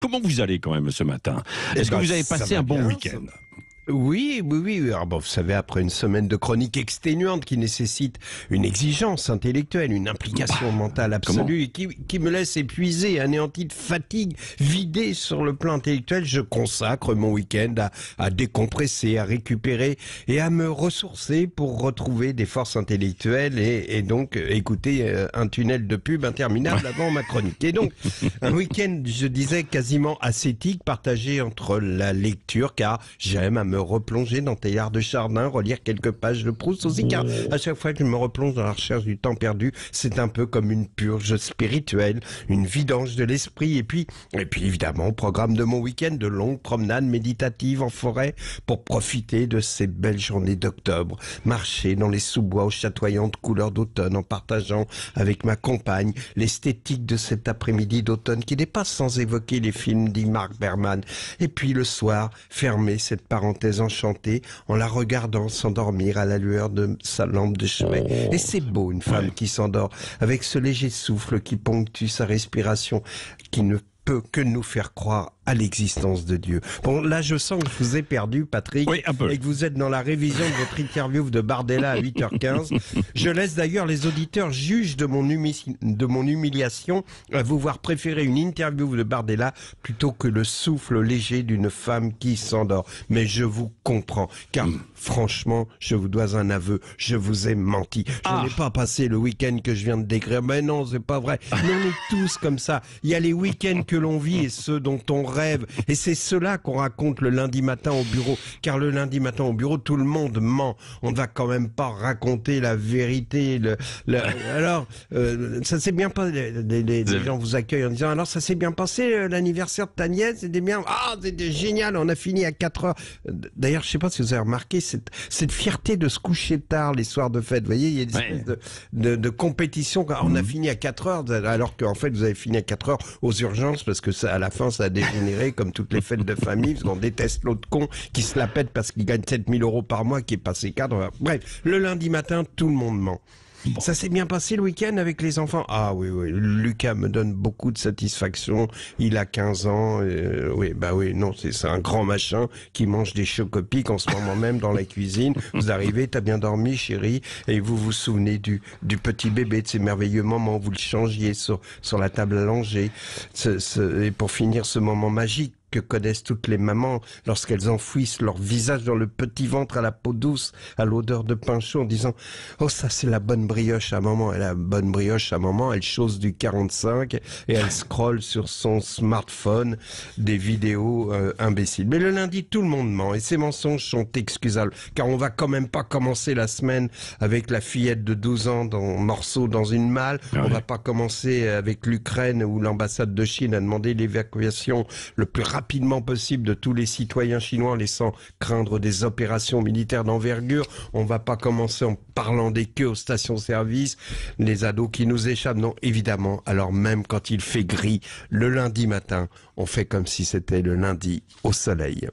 Comment vous allez quand même ce matin? Est-ce que vous avez passé un bon week-end? Oui. Alors bon, vous savez, après une semaine de chronique exténuante qui nécessite une exigence intellectuelle, une implication mentale absolue et qui me laisse épuisé, anéanti de fatigue, vidé sur le plan intellectuel, je consacre mon week-end à décompresser, à récupérer et à me ressourcer pour retrouver des forces intellectuelles et donc écouter un tunnel de pub interminable avant ma chronique. Et donc, un week-end, je disais, quasiment ascétique, partagé entre la lecture, car j'aime à me replonger dans Teilhard de Chardin, relire quelques pages de Proust aussi, car à chaque fois que je me replonge dans la recherche du temps perdu, c'est un peu comme une purge spirituelle, une vidange de l'esprit, et puis évidemment, au programme de mon week-end, de longues promenades méditatives en forêt pour profiter de ces belles journées d'octobre, marcher dans les sous-bois aux chatoyantes couleurs d'automne en partageant avec ma compagne l'esthétique de cet après-midi d'automne qui n'est pas sans évoquer les films d'Ingmar Bergman, et puis le soir, fermer cette parenthèse enchantée en la regardant s'endormir à la lueur de sa lampe de chevet. Et c'est beau, une femme qui s'endort avec ce léger souffle qui ponctue sa respiration, qui ne peut que nous faire croire à l'existence de Dieu. Bon, là, je sens que je vous ai perdu, Patrick, oui, un peu. et que vous êtes dans la révision de votre interview de Bardella à 8h15. Je laisse d'ailleurs les auditeurs juges de mon humiliation à vous voir préférer une interview de Bardella plutôt que le souffle léger d'une femme qui s'endort. Mais je vous comprends, car franchement, je vous dois un aveu, je vous ai menti. Je n'ai pas passé le week-end que je viens de décrire. Mais non, c'est pas vrai. Mais on est tous comme ça. Il y a les week-ends que l'on vit et ceux dont on rêve. Et c'est cela qu'on raconte le lundi matin au bureau. Car le lundi matin au bureau, tout le monde ment. On ne va quand même pas raconter la vérité. Alors, ça s'est bien passé. Les gens vous accueillent en disant, alors ça s'est bien passé l'anniversaire de ta nièce? C'était bien. Ah, c'était génial. On a fini à 4 heures. D'ailleurs, je sais pas si vous avez remarqué cette fierté de se coucher tard les soirs de fête. Vous voyez, il y a des espèces de compétition. On a fini à 4 heures, alors qu'en fait, vous avez fini à 4 heures aux urgences parce que ça, à la fin, ça a dégénéré comme toutes les fêtes de famille, parce qu'on déteste l'autre con qui se la pète parce qu'il gagne 7000 € par mois, qui est passé cadre. Bref, le lundi matin, tout le monde ment. Bon. Ça s'est bien passé le week-end avec les enfants? Ah oui, Lucas me donne beaucoup de satisfaction. Il a 15 ans. C'est un grand machin qui mange des chocopics en ce moment même dans la cuisine. Vous arrivez, t'as bien dormi, chérie, et vous vous souvenez du petit bébé, de ces merveilleux moments où vous le changiez sur la table à langer. Et pour finir ce moment magique que connaissent toutes les mamans lorsqu'elles enfouissent leur visage dans le petit ventre à la peau douce, à l'odeur de pain chaud, en disant « Oh, ça c'est la bonne brioche à maman ». Et la bonne brioche à maman, elle chose du 45 et elle scrolle sur son smartphone des vidéos imbéciles. Mais le lundi, tout le monde ment et ces mensonges sont excusables, car on va quand même pas commencer la semaine avec la fillette de 12 ans dans morceaux dans une malle. On va pas commencer avec l'Ukraine où l'ambassade de Chine a demandé l'évacuation le plus rapidement possible de tous les citoyens chinois en laissant craindre des opérations militaires d'envergure. On va pas commencer en parlant des queues aux stations-service, les ados qui nous échappent. Non, évidemment. Alors même quand il fait gris, le lundi matin, on fait comme si c'était le lundi au soleil.